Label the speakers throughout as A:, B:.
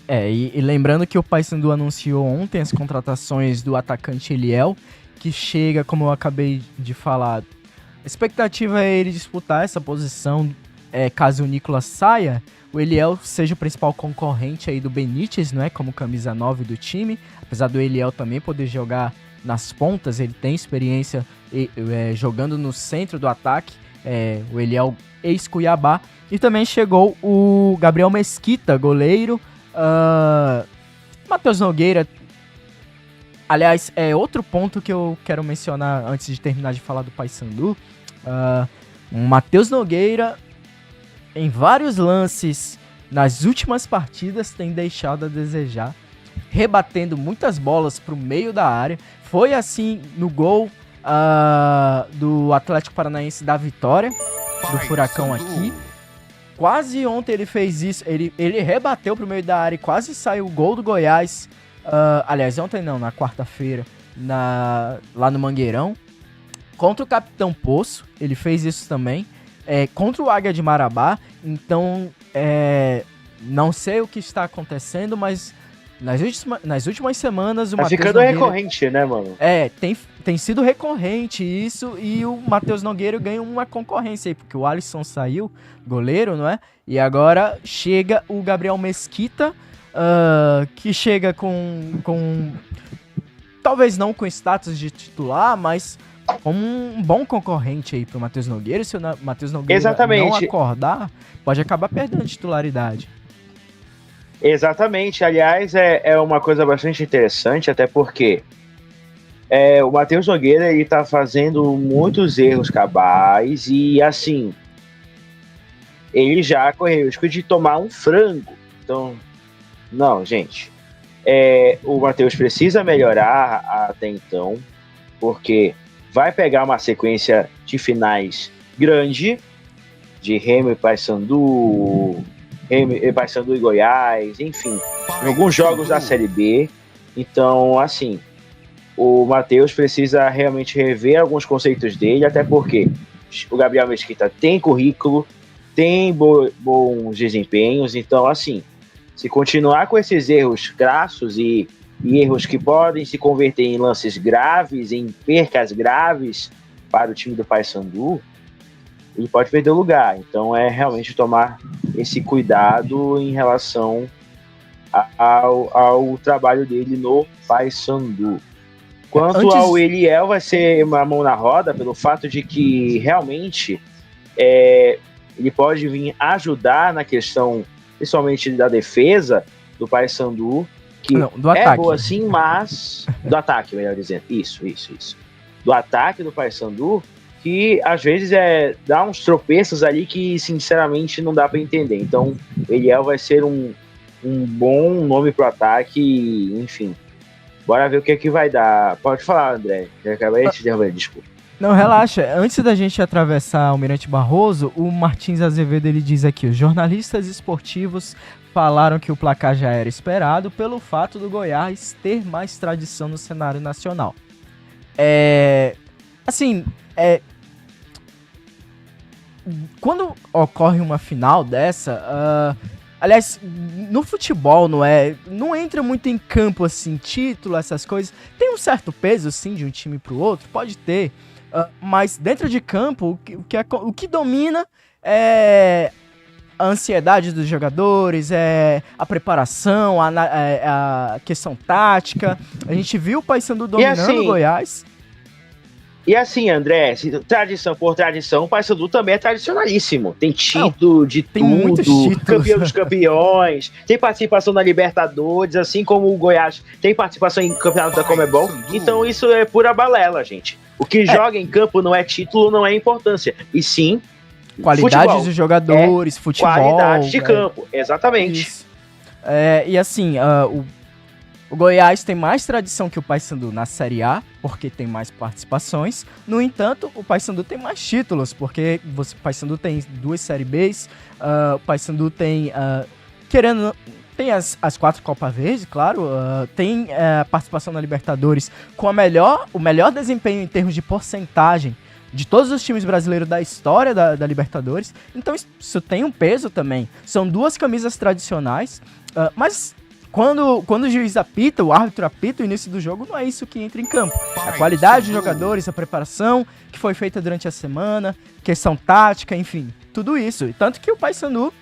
A: E lembrando que o Paysandu anunciou ontem as contratações do atacante Eliel, que chega, como eu acabei de falar, a expectativa é ele disputar essa posição, caso o Nicolas saia, o Eliel seja o principal concorrente aí do Benítez, não é? Como camisa 9 do time, apesar do Eliel também poder jogar nas pontas, ele tem experiência jogando no centro do ataque, o Eliel ex-Cuiabá, e também chegou o Gabriel Mesquita, goleiro, Matheus Nogueira. Aliás, outro ponto que eu quero mencionar antes de terminar de falar do Paysandu, o Matheus Nogueira, em vários lances nas últimas partidas, tem deixado a desejar, rebatendo muitas bolas para o meio da área. Foi assim no gol do Atlético Paranaense da vitória, do Furacão aqui. Quase ontem ele fez isso, ele rebateu pro meio da área e quase saiu o gol do Goiás. Aliás, ontem não, na quarta-feira, lá no Mangueirão. Contra o Capitão Poço, ele fez isso também. Contra o Águia de Marabá. Então, não sei o que está acontecendo, mas nas últimas semanas o
B: Tá
A: Matheus
B: ficando
A: Nogueira...
B: recorrente, né, mano?
A: Tem sido recorrente isso, e o Matheus Nogueira ganha uma concorrência aí, porque o Alisson saiu, goleiro, não é? E agora chega o Gabriel Mesquita, que chega com talvez não com status de titular, mas como um bom concorrente aí pro Matheus Nogueira. Se o Matheus Nogueira não acordar, pode acabar perdendo titularidade.
B: Exatamente, aliás, é uma coisa bastante interessante, até porque o Matheus Nogueira, ele tá fazendo muitos erros cabais e, assim, ele já correu o risco de tomar um frango. Então, não, gente, o Matheus precisa melhorar até então, porque vai pegar uma sequência de finais grande, de Remo e Paysandu e Goiás, enfim, alguns jogos da Série B. Então, assim, o Matheus precisa realmente rever alguns conceitos dele, até porque o Gabriel Mesquita tem currículo, tem bons desempenhos. Então, assim, se continuar com esses erros crassos e erros que podem se converter em lances graves, em percas graves para o time do Paysandu, ele pode perder o lugar. Então, realmente tomar esse cuidado em relação ao trabalho dele no Paysandu. Quanto ao Eliel, vai ser uma mão na roda, pelo fato de que realmente ele pode vir ajudar na questão, principalmente da defesa do Paysandu, que
A: do ataque.
B: Boa sim, mas do ataque, melhor dizendo. Isso. Do ataque do Paysandu, que às vezes dá uns tropeços ali que sinceramente não dá para entender. Então, o Eliel vai ser um bom nome pro ataque, enfim. Bora ver o que vai dar. Pode falar, André. Eu acabei de te derrubar, desculpa.
A: Não, relaxa. Antes da gente atravessar Almirante Barroso, o Martins Azevedo, ele diz aqui: os jornalistas esportivos falaram que o placar já era esperado pelo fato do Goiás ter mais tradição no cenário nacional. Quando ocorre uma final dessa... aliás, no futebol não entra muito em campo assim, título, essas coisas. Tem um certo peso, sim, de um time pro outro, pode ter. Mas dentro de campo, o que domina é a ansiedade dos jogadores, a preparação, a questão tática. A gente viu o Paysandu dominando o Goiás.
B: E assim, André, tradição por tradição, o Paysandu também é tradicionalíssimo. Tem título
A: tem
B: tudo, campeão dos campeões, tem participação na Libertadores, assim como o Goiás tem participação em campeonato da Comebol. Então isso é pura balela, gente. O que joga em campo não é título, não é importância, e sim
A: qualidade dos jogadores, futebol.
B: Qualidade de campo, exatamente.
A: Isso. E assim, o Goiás tem mais tradição que o Paysandu na Série A, porque tem mais participações. No entanto, o Paysandu tem mais títulos, porque o Paysandu tem 2 Série Bs, o Paysandu tem, tem as 4 Copa Verde, claro, tem participação na Libertadores com o melhor desempenho em termos de porcentagem de todos os times brasileiros da história da Libertadores. Então isso tem um peso também. São 2 camisas tradicionais, mas quando o juiz apita, o árbitro apita o início do jogo, não é isso que entra em campo. A qualidade dos jogadores, a preparação que foi feita durante a semana, questão tática, enfim, tudo isso. Tanto que o Paysandu,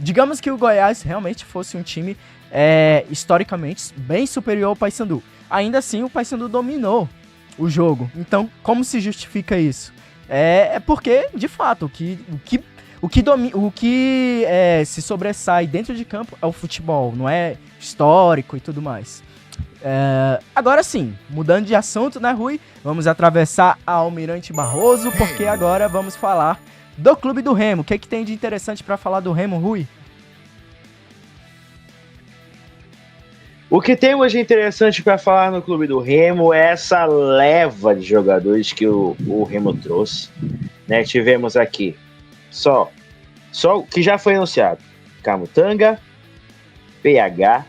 A: digamos que o Goiás realmente fosse um time historicamente bem superior ao Paysandu. Ainda assim, o Paysandu dominou o jogo. Então, como se justifica isso? É porque, de fato, o que se sobressai dentro de campo é o futebol, não é histórico e tudo mais. Agora sim, mudando de assunto, né, Rui? Vamos atravessar a Almirante Barroso, porque agora vamos falar do Clube do Remo. O que tem de interessante para falar do Remo, Rui?
B: O que temos de interessante para falar no Clube do Remo é essa leva de jogadores que o Remo trouxe, né? Tivemos aqui só o que já foi anunciado: Camutanga, PH.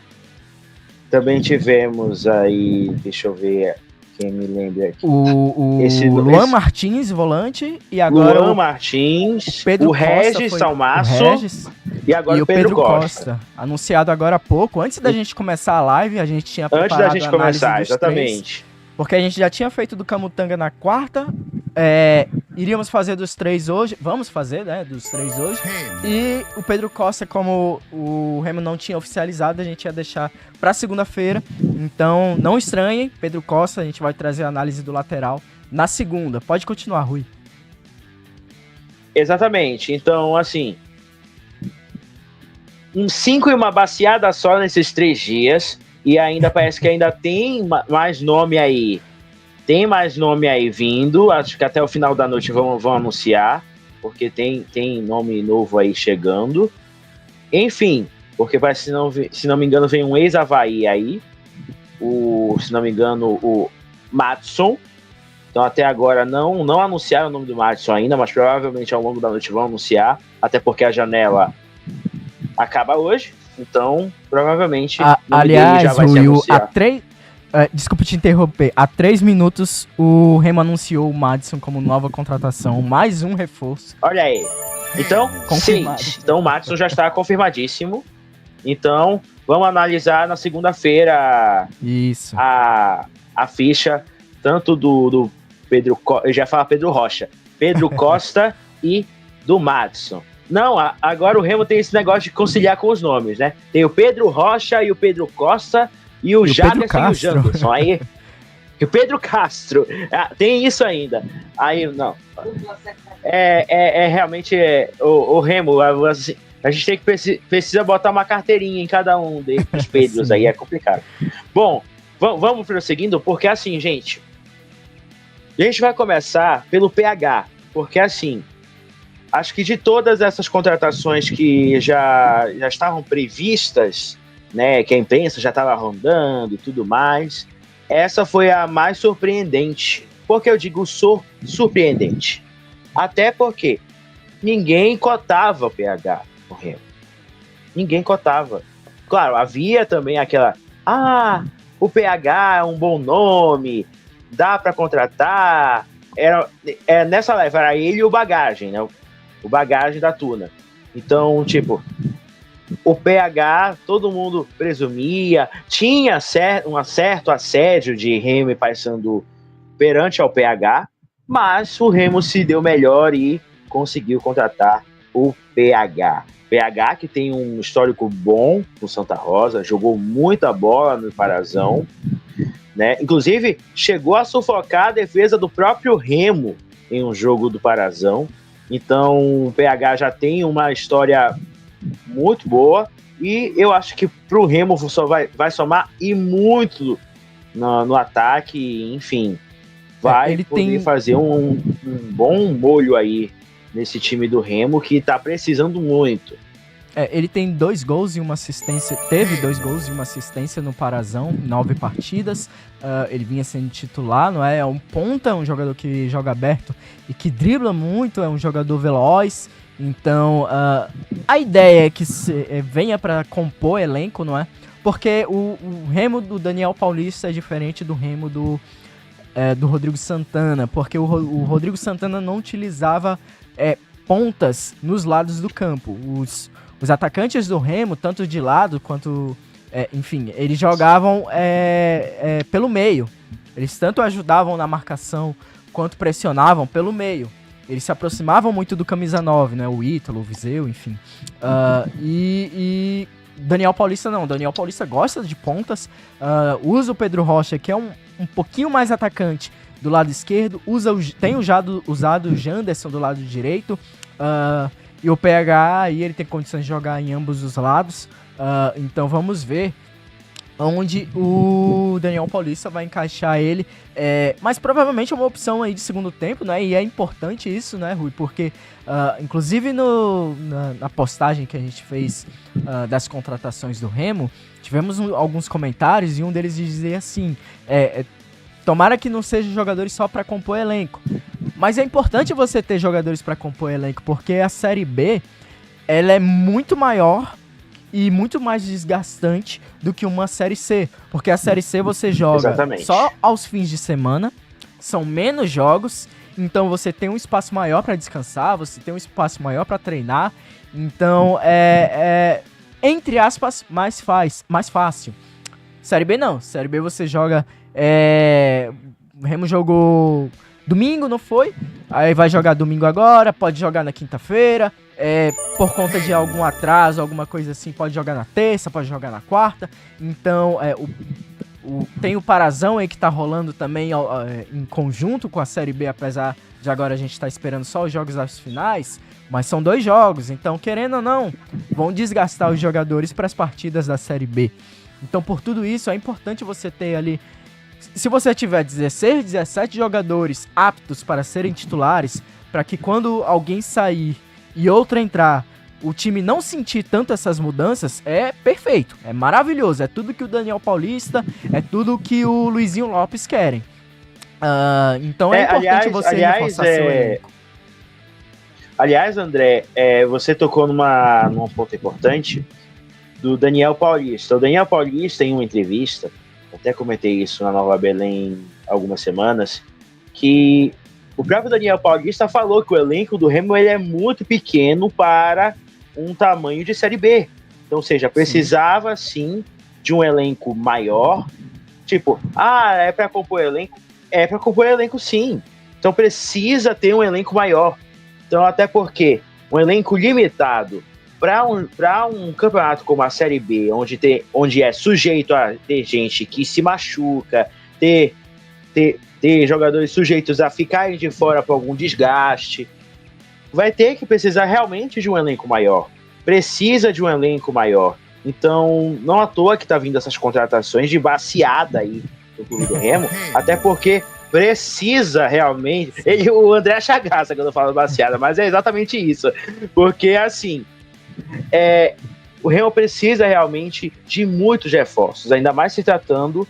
B: Também tivemos aí, deixa eu ver quem me lembra aqui.
A: O Luan Martins, volante, e agora
B: Luan Martins,
A: Pedro
B: o Regis Salmaço e agora o Pedro Costa.
A: Anunciado agora há pouco, antes da gente começar a live, a gente tinha preparado
B: antes da gente
A: a análise
B: começar,
A: dos
B: exatamente.
A: Três, porque a gente já tinha feito do Camutanga na quarta, iríamos fazer dos três hoje, vamos fazer, né, dos três hoje, e o Pedro Costa, como o Remo não tinha oficializado, a gente ia deixar para segunda-feira, então não estranhem, Pedro Costa, a gente vai trazer a análise do lateral na segunda. Pode continuar, Rui.
B: Exatamente, então assim, 5 e uma baciada só nesses 3 dias, e ainda parece que ainda tem mais nome aí. Tem mais nome aí vindo. Acho que até o final da noite vão anunciar, porque tem nome novo aí chegando. Enfim, porque parece, se não me engano, vem um ex-Avaí aí. Se não me engano, o Madison. Então até agora não anunciaram o nome do Madison ainda, mas provavelmente ao longo da noite vão anunciar, até porque a janela acaba hoje. Então, provavelmente,
A: aliás,
B: já vai se anunciar.
A: Desculpa te interromper. Há 3 minutos, o Remo anunciou o Madison como nova contratação. Mais um reforço.
B: Olha aí. Então, sim. Então, o Madison já está confirmadíssimo. Então, vamos analisar na segunda-feira
A: isso.
B: A ficha, tanto do Pedro Costa, eu já ia falar Pedro Rocha, Pedro Costa e do Madison. Não, agora o Remo tem esse negócio de conciliar com os nomes, né? Tem o Pedro Rocha e o Pedro Costa e o Jaderson e o Janderson. Aí, e o Pedro Castro. Tem isso ainda. Aí, não. Realmente o Remo, assim, a gente tem que precisa botar uma carteirinha em cada um desses Pedros aí, é complicado. Bom, vamos prosseguindo, porque assim, gente, a gente vai começar pelo PH, porque assim, acho que de todas essas contratações que já estavam previstas, né, que a imprensa já estava rondando e tudo mais, essa foi a mais surpreendente. Por que eu digo surpreendente? Até porque ninguém cotava o PH no Remo. Ninguém cotava. Claro, havia também aquela... o PH é um bom nome, dá para contratar. Nessa leva era ele e o Bagagem, né? O Bagagem da Tuna. Então, tipo, o PH, todo mundo presumia, tinha um certo assédio de Remo e Paysandu perante ao PH, mas o Remo se deu melhor e conseguiu contratar o PH. PH que tem um histórico bom no Santa Rosa, jogou muita bola no Parazão, né? Inclusive, chegou a sufocar a defesa do próprio Remo em um jogo do Parazão. Então, o PH já tem uma história muito boa e eu acho que pro Remo só vai somar e muito no ataque, enfim, vai poder fazer um bom molho aí nesse time do Remo que tá precisando muito.
A: Ele tem 2 gols e uma assistência, teve 2 gols e uma assistência no Parazão, 9 partidas, ele vinha sendo titular, não é? É um ponta, um jogador que joga aberto e que dribla muito, é um jogador veloz, então a ideia é que venha para compor elenco, não é? Porque o Remo do Daniel Paulista é diferente do Remo do Rodrigo Santana, porque o Rodrigo Santana não utilizava pontas nos lados do campo. Os atacantes do Remo, tanto de lado quanto enfim, eles jogavam pelo meio. Eles tanto ajudavam na marcação quanto pressionavam pelo meio. Eles se aproximavam muito do camisa 9, né? O Ítalo, o Viseu, enfim. E Daniel Paulista não. Daniel Paulista gosta de pontas. Usa o Pedro Rocha, que é um pouquinho mais atacante, do lado esquerdo. Tem usado o Janderson do lado direito. E o PH aí ele tem condições de jogar em ambos os lados. Então vamos ver onde o Daniel Paulista vai encaixar ele. Mas provavelmente é uma opção aí de segundo tempo, né? E é importante isso, né, Rui? Porque, inclusive na postagem que a gente fez das contratações do Remo, tivemos alguns comentários e um deles dizia assim: tomara que não sejam jogadores só para compor elenco. Mas é importante você ter jogadores para compor elenco, porque a Série B ela é muito maior e muito mais desgastante do que uma Série C. Porque a Série C você joga só aos fins de semana, são menos jogos, então você tem um espaço maior para descansar, você tem um espaço maior para treinar, então entre aspas, mais fácil. Série B não, Série B você joga... O Remo jogou domingo, não foi? Aí vai jogar domingo agora, pode jogar na quinta-feira, por conta de algum atraso, alguma coisa assim, pode jogar na terça, pode jogar na quarta. Então, tem o Parazão aí que tá rolando também em conjunto com a Série B, apesar de agora a gente tá esperando só os jogos das finais, mas são 2 jogos, então querendo ou não, vão desgastar os jogadores para as partidas da Série B. Então, por tudo isso, é importante você ter ali, se você tiver 16, 17 jogadores aptos para serem titulares, para que quando alguém sair e outro entrar, o time não sentir tanto essas mudanças, é perfeito, é maravilhoso, é tudo que o Daniel Paulista, é tudo que o Luizinho Lopes querem. Então é importante você reforçar seu elenco.
B: Aliás, André, você tocou num ponto importante do Daniel Paulista. O Daniel Paulista, em uma entrevista, até comentei isso na Nova Belém há algumas semanas, que o próprio Daniel Paulista falou que o elenco do Remo ele é muito pequeno para um tamanho de Série B. Então, ou seja, precisava sim de um elenco maior. Tipo, é para compor elenco? É para compor elenco sim. Então precisa ter um elenco maior. Então, até porque um elenco limitado para um campeonato como a Série B, onde é sujeito a ter gente que se machuca, ter jogadores sujeitos a ficarem de fora por algum desgaste, vai ter que precisar realmente de um elenco maior. Precisa de um elenco maior. Então, não à toa que tá vindo essas contratações de baseada aí no clube do Remo, até porque precisa realmente... O André acha graça quando eu falo baseada, mas é exatamente isso. Porque, assim... o Remo precisa realmente de muitos reforços, ainda mais se tratando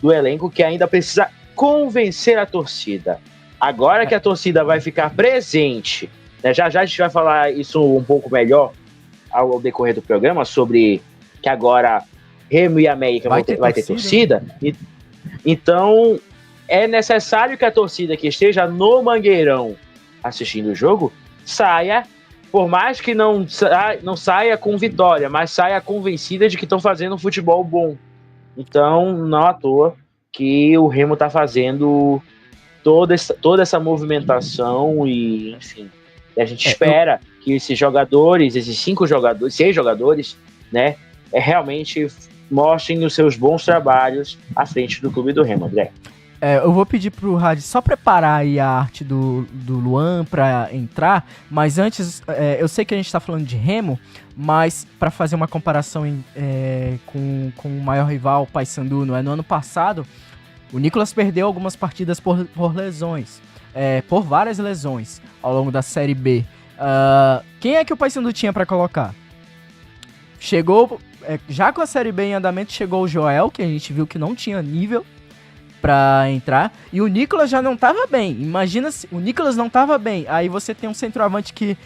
B: do elenco que ainda precisa convencer a torcida. Agora que a torcida vai ficar presente, né, já a gente vai falar isso um pouco melhor ao decorrer do programa, sobre que agora Remo e América vai ter torcida. Então é necessário que a torcida que esteja no Mangueirão assistindo o jogo saia, por mais que não saia com vitória, mas saia convencida de que estão fazendo um futebol bom. Então, não à toa que o Remo está fazendo toda essa movimentação e, enfim, a gente espera que esses 6 jogadores, né, realmente mostrem os seus bons trabalhos à frente do clube do Remo, André.
A: Eu vou pedir pro Radi só preparar aí a arte do Luan para entrar, mas antes, eu sei que a gente tá falando de Remo, mas para fazer uma comparação com o maior rival, o Paysandu, no ano passado, o Nicolas perdeu algumas partidas por lesões, por várias lesões ao longo da Série B. Quem é que o Paysandu tinha para colocar? Chegou, já com a Série B em andamento, chegou o Joel, que a gente viu que não tinha nível pra entrar, e o Nicolas já não tava bem. Imagina se o Nicolas não tava bem, aí você tem um centroavante que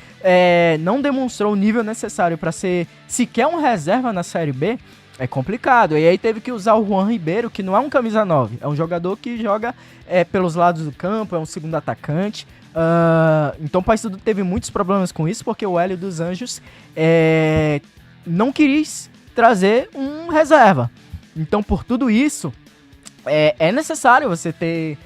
A: não demonstrou o nível necessário pra ser sequer um reserva na Série B, é complicado. E aí teve que usar o Juan Ribeiro, que não é um camisa 9, é um jogador que joga pelos lados do campo, é um segundo atacante. Então o Paysandu teve muitos problemas com isso, porque o Hélio dos Anjos não quis trazer um reserva. Então, por tudo isso, é necessário você ter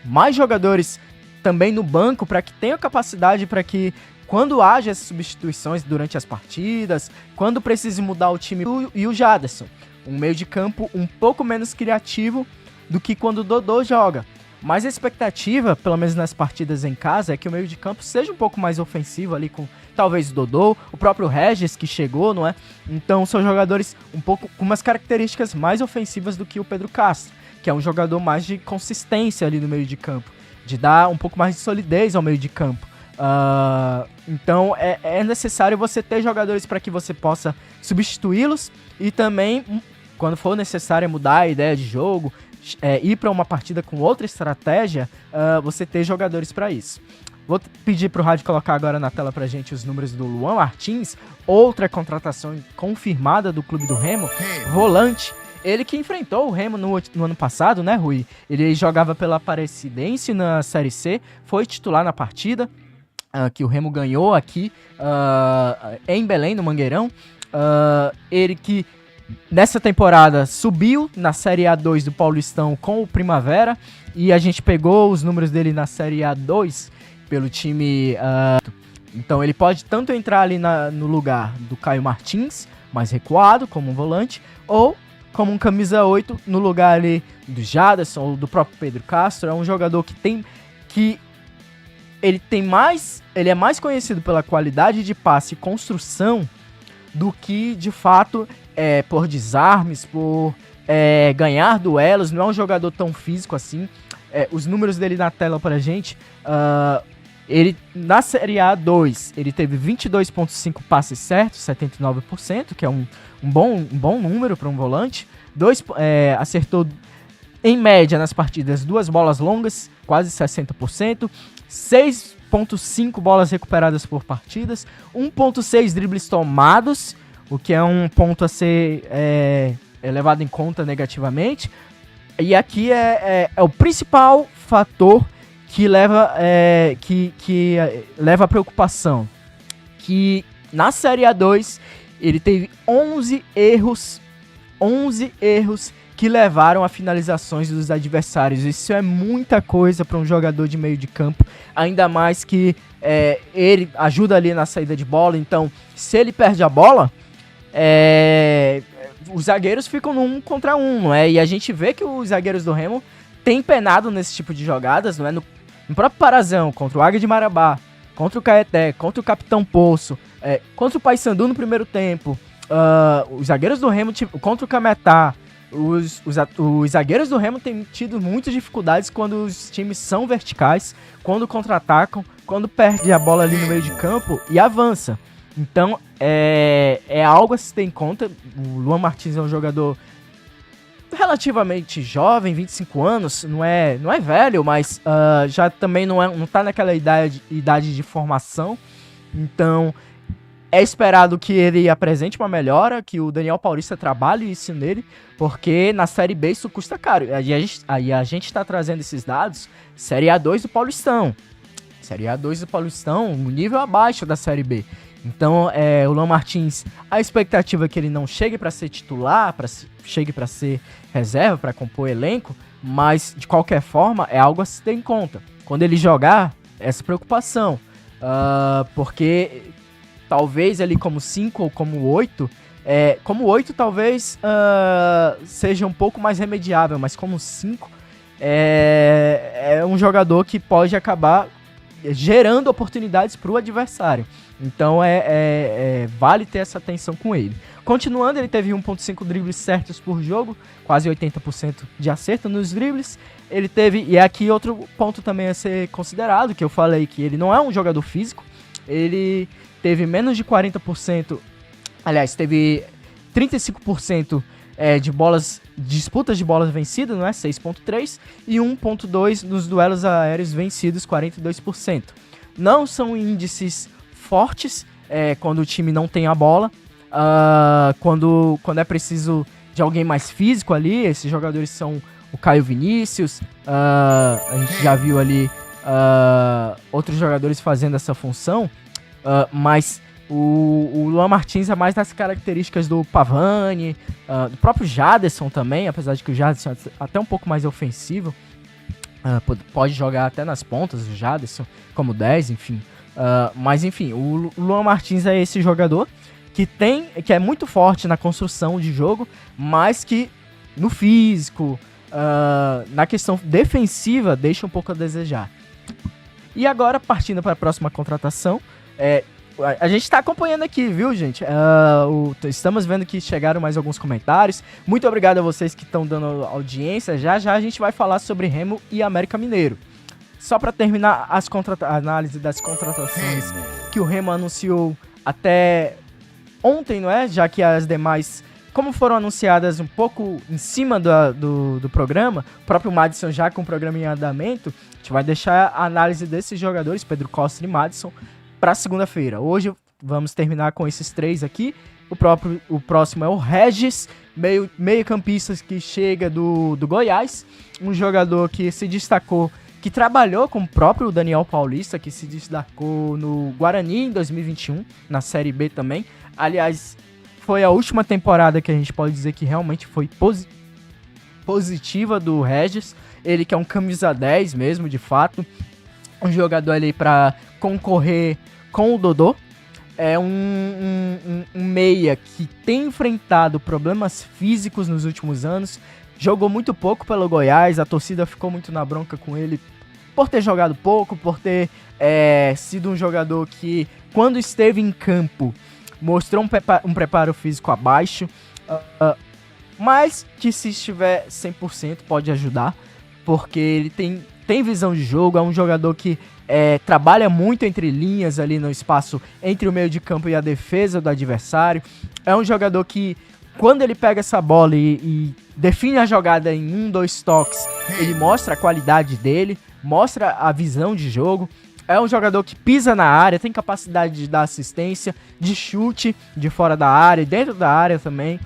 A: mais jogadores também no banco para que tenha capacidade para que, quando haja essas substituições durante as partidas, quando precise mudar o time, e o Jaderson, um meio de campo um pouco menos criativo do que quando o Dodô joga. Mas a expectativa, pelo menos nas partidas em casa, é que o meio de campo seja um pouco mais ofensivo ali com talvez o Dodô, o próprio Regis que chegou, não é? Então são jogadores um pouco com umas características mais ofensivas do que o Pedro Castro, que é um jogador mais de consistência ali no meio de campo, de dar um pouco mais de solidez ao meio de campo. Então é necessário você ter jogadores para que você possa substituí-los e também, quando for necessário mudar a ideia de jogo, ir para uma partida com outra estratégia, você ter jogadores para isso. Vou pedir para o Rádio colocar agora na tela pra gente os números do Luan Martins, outra contratação confirmada do Clube do Remo, volante. Ele que enfrentou o Remo no ano passado, né, Rui? Ele jogava pela Aparecidense na Série C, foi titular na partida que o Remo ganhou aqui em Belém, no Mangueirão. Ele que nessa temporada subiu na Série A2 do Paulistão com o Primavera, e a gente pegou os números dele na Série A2 pelo time. Então ele pode tanto entrar ali no lugar do Caio Martins, mais recuado, como um volante, ou como um camisa 8 no lugar ali do Jaderson ou do próprio Pedro Castro. É um jogador ele é mais conhecido pela qualidade de passe e construção do que, de fato, por desarmes, por ganhar duelos. Não é um jogador tão físico assim. Os números dele na tela pra gente. Ele, na Série A2, ele teve 22,5 passes certos, 79%, que é um bom número para um volante. Acertou, em média, nas partidas, 2 bolas longas, quase 60%. 6,5 bolas recuperadas por partidas. 1,6 dribles tomados, o que é um ponto a ser levado em conta negativamente. E aqui é o principal fator que leva a preocupação, que na Série A2 ele teve 11 erros que levaram a finalizações dos adversários. Isso é muita coisa para um jogador de meio de campo, ainda mais que ele ajuda ali na saída de bola. Então, se ele perde a bola, os zagueiros ficam no 1 contra 1, não é? E a gente vê que os zagueiros do Remo têm penado nesse tipo de jogadas, não é? No próprio Parazão, contra o Águia de Marabá, contra o Caeté, contra o Capitão Poço, contra o Paysandu no primeiro tempo, os zagueiros do Remo, contra o Cametá, os zagueiros do Remo têm tido muitas dificuldades quando os times são verticais, quando contra-atacam, quando perde a bola ali no meio de campo e avança. Então, é algo a se ter em conta. O Luan Martins é um jogador relativamente jovem, 25 anos, não é velho, mas já também não tá naquela idade de formação. Então, é esperado que ele apresente uma melhora, que o Daniel Paulista trabalhe isso nele, porque na Série B isso custa caro. Aí a gente tá trazendo esses dados, Série A2 do Paulistão. Série A2 do Paulistão, um nível abaixo da Série B. Então, o Luan Martins, a expectativa é que ele não chegue para ser titular, chegue para ser reserva, para compor elenco, mas, de qualquer forma, é algo a se ter em conta. Quando ele jogar, essa preocupação, porque talvez ali como 5 ou como 8, como 8 talvez seja um pouco mais remediável, mas como 5 é um jogador que pode acabar gerando oportunidades para o adversário. Então vale ter essa atenção com ele. Continuando, ele teve 1,5 dribles certos por jogo, quase 80% de acerto nos dribles. Ele teve, e aqui outro ponto também a ser considerado, que eu falei que ele não é um jogador físico, ele teve menos de 40%, aliás, teve 35% de disputas de bolas vencidas, não é? 6,3%, e 1,2% nos duelos aéreos vencidos, 42%. Não são índices fortes quando o time não tem a bola, quando é preciso de alguém mais físico ali. Esses jogadores são o Caio Vinícius, a gente já viu ali outros jogadores fazendo essa função, mas O Luan Martins é mais das características do Pavani, do próprio Jaderson também, apesar de que o Jaderson é até um pouco mais ofensivo. Pode jogar até nas pontas, o Jaderson, como 10, enfim. Mas enfim, o Luan Martins é esse jogador que é muito forte na construção de jogo, mas que no físico, na questão defensiva, deixa um pouco a desejar. E agora, partindo para a próxima contratação, a gente está acompanhando aqui, viu, gente? Estamos vendo que chegaram mais alguns comentários. Muito obrigado a vocês que estão dando audiência. Já a gente vai falar sobre Remo e América Mineiro. Só para terminar a análise das contratações que o Remo anunciou até ontem, não é? Já que as demais, como foram anunciadas um pouco em cima do programa, o próprio Madison já com o programa em andamento, a gente vai deixar a análise desses jogadores, Pedro Costa e Madison, para segunda-feira. Hoje vamos terminar com esses 3 aqui. O próximo é o Regis, meio-campista que chega do Goiás, um jogador que se destacou, que trabalhou com o próprio Daniel Paulista, que se destacou no Guarani em 2021, na Série B também. Aliás, foi a última temporada que a gente pode dizer que realmente foi positiva do Regis. Ele que é um camisa 10 mesmo, de fato. Um jogador ali para concorrer com o Dodô. É um meia que tem enfrentado problemas físicos nos últimos anos. Jogou muito pouco pelo Goiás, a torcida ficou muito na bronca com ele por ter jogado pouco, por ter sido um jogador que, quando esteve em campo, mostrou um preparo físico abaixo, mas que se estiver 100% pode ajudar, porque ele tem visão de jogo, é um jogador que trabalha muito entre linhas ali no espaço entre o meio de campo e a defesa do adversário. É um jogador que, quando ele pega essa bola e define a jogada em 1-2 toques, ele mostra a qualidade dele, mostra a visão de jogo. É um jogador que pisa na área, tem capacidade de dar assistência, de chute de fora da área, dentro da área também.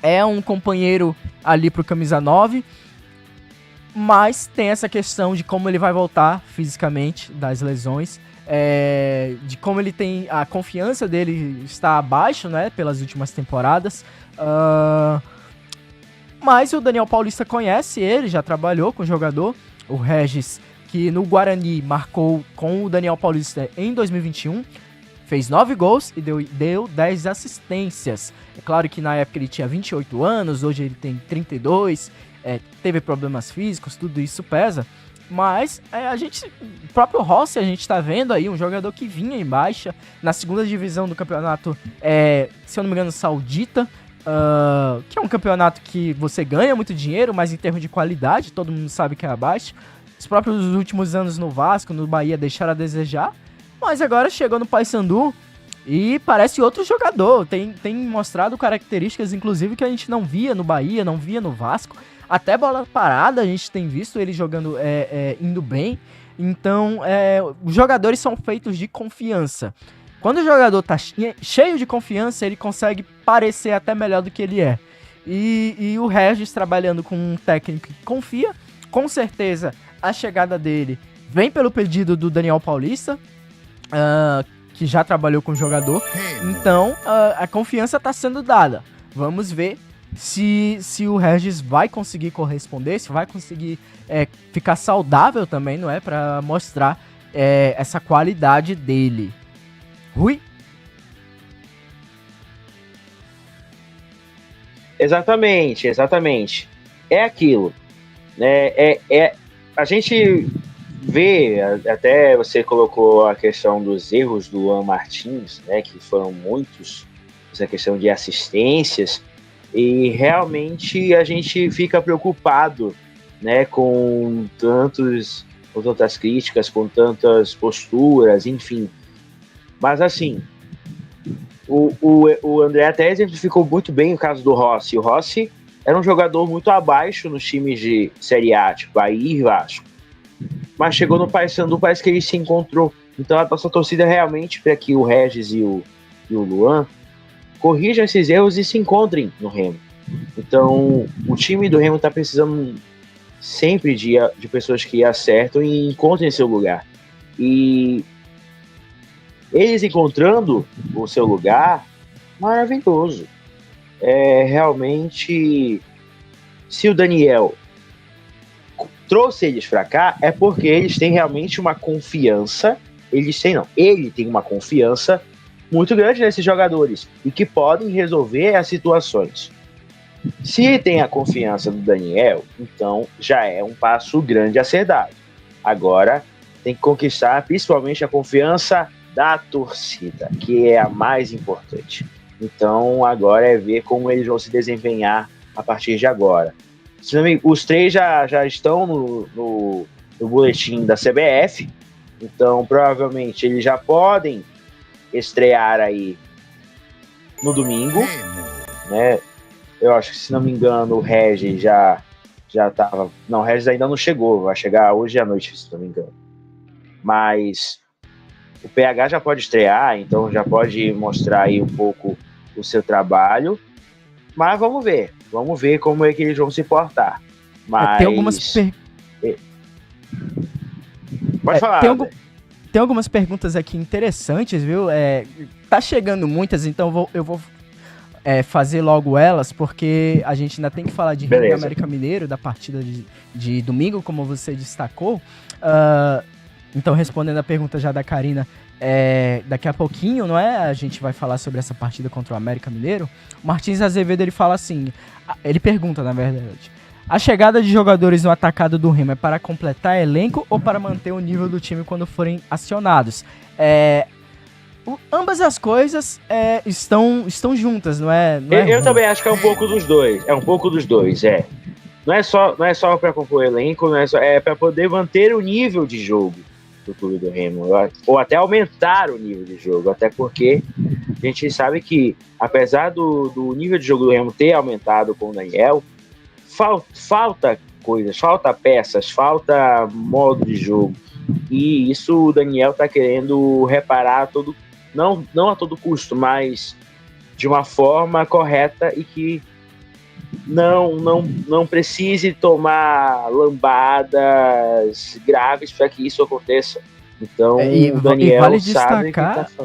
A: É um companheiro ali pro camisa 9, mas tem essa questão de como ele vai voltar fisicamente das lesões, de como ele tem, a confiança dele está abaixo, né, pelas últimas temporadas. Mas o Daniel Paulista conhece ele, já trabalhou com o jogador. O Regis, que no Guarani marcou com o Daniel Paulista em 2021, fez 9 gols e deu 10 assistências. É claro que na época ele tinha 28 anos, hoje ele tem 32, teve problemas físicos, tudo isso pesa. Mas o próprio Rossi, a gente tá vendo aí, um jogador que vinha em baixa na segunda divisão do campeonato, se eu não me engano, saudita, que é um campeonato que você ganha muito dinheiro, mas em termos de qualidade, todo mundo sabe que é abaixo. Os próprios últimos anos no Vasco, no Bahia, deixaram a desejar, mas agora chegou no Paysandu e parece outro jogador. Tem mostrado características, inclusive, que a gente não via no Bahia, não via no Vasco. Até bola parada a gente tem visto ele jogando, indo bem. Então, os jogadores são feitos de confiança. Quando o jogador tá cheio de confiança, ele consegue parecer até melhor do que ele é. E o Regis, trabalhando com um técnico que confia, com certeza a chegada dele vem pelo pedido do Daniel Paulista, que já trabalhou com o jogador. Então, a confiança está sendo dada. Vamos ver se o Regis vai conseguir corresponder, se vai conseguir ficar saudável também, não é? Para mostrar essa qualidade dele. Rui?
B: Exatamente. É aquilo, né? A gente vê, até você colocou a questão dos erros do Luan Martins, né? Que foram muitos, essa questão de assistências, e realmente a gente fica preocupado, né? Com tantas críticas, com tantas posturas, enfim. Mas assim, o André até exemplificou muito bem o caso do Rossi. O Rossi era um jogador muito abaixo nos times de Série A, tipo Bahia e Vasco. Mas chegou no Paysandu, parece que ele se encontrou. Então a nossa torcida realmente para que o Regis e o Luan corrijam esses erros e se encontrem no Remo. Então o time do Remo está precisando sempre de pessoas que acertam e encontrem seu lugar. E Eles encontrando o seu lugar, maravilhoso. Realmente, se o Daniel trouxe eles para cá, é porque eles têm realmente uma confiança. Ele tem uma confiança muito grande nesses jogadores e que podem resolver as situações. Se tem a confiança do Daniel, então já é um passo grande a ser dado. Agora tem que conquistar principalmente a confiança da torcida, que é a mais importante. Então agora é ver como eles vão se desempenhar a partir de agora. Os 3 já estão no boletim da CBF, então provavelmente eles já podem estrear aí no domingo, né? Eu acho que, se não me engano, o Regis já tava... Não, o Regis ainda não chegou, vai chegar hoje à noite, se não me engano. Mas o PH já pode estrear, então já pode mostrar aí um pouco o seu trabalho. Mas vamos ver como é que eles vão se portar. Mas...
A: Tem algumas...
B: Pode falar.
A: Tem algumas perguntas aqui interessantes, viu? Tá chegando muitas, então eu vou fazer logo elas, porque a gente ainda tem que falar de Remo e América Mineiro, da partida de domingo, como você destacou. Então, respondendo a pergunta já da Karina, daqui a pouquinho, não é? A gente vai falar sobre essa partida contra o América Mineiro. O Martins Azevedo, ele fala assim, ele pergunta, na verdade: a chegada de jogadores no atacado do Remo é para completar elenco ou para manter o nível do time quando forem acionados? Ambas as coisas estão juntas, não é?
B: Eu também acho que é um pouco dos dois. Não é só para compor elenco, é para poder manter o nível de jogo do clube do Remo, ou até aumentar o nível de jogo, até porque a gente sabe que, apesar do nível de jogo do Remo ter aumentado com o Daniel, falta coisas, falta peças, falta modo de jogo, e isso o Daniel está querendo reparar não a todo custo, mas de uma forma correta e que não precise tomar lambadas graves para que isso aconteça. Então, o Daniel
A: vale
B: sabe
A: destacar, que tá...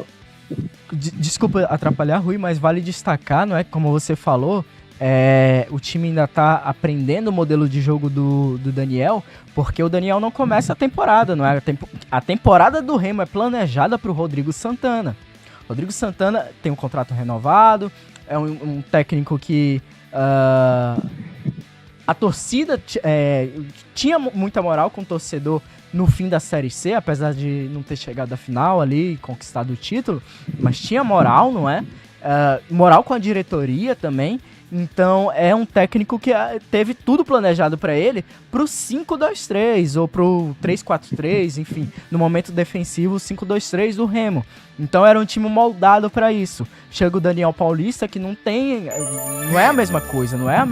A: Desculpa atrapalhar, Rui, mas vale destacar, não é? Como você falou, o time ainda tá aprendendo o modelo de jogo do Daniel, porque o Daniel não começa a temporada, não é? A temporada do Remo é planejada para o Rodrigo Santana. Rodrigo Santana tem um contrato renovado, é um técnico que a torcida tinha muita moral com o torcedor no fim da Série C, apesar de não ter chegado à final ali e conquistado o título, mas tinha moral, não é? Moral com a diretoria também. Então é um técnico que teve tudo planejado para ele pro 5-2-3 ou pro 3-4-3, enfim, no momento defensivo 5-2-3 do Remo. Então era um time moldado para isso. Chega o Daniel Paulista, que não é a mesma coisa, não é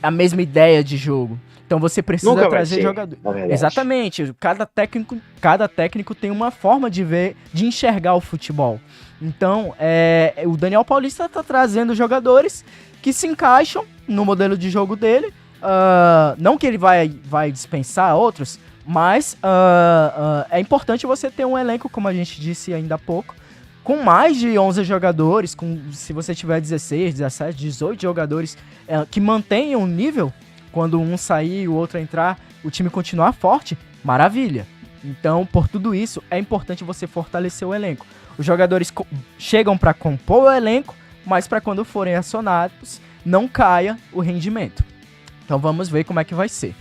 A: a mesma ideia de jogo. Então você precisa trazer jogador. Exatamente. Cada técnico tem uma forma de enxergar o futebol. Então, o Daniel Paulista está trazendo jogadores que se encaixam no modelo de jogo dele. Não que ele vai dispensar outros, mas é importante você ter um elenco, como a gente disse ainda há pouco, com mais de 11 jogadores, se você tiver 16, 17, 18 jogadores que mantenham o nível. Quando um sair e o outro entrar, o time continuar forte, maravilha. Então, por tudo isso, é importante você fortalecer o elenco. Os jogadores chegam para compor o elenco, mas para quando forem acionados, não caia o rendimento. Então, vamos ver como é que vai ser.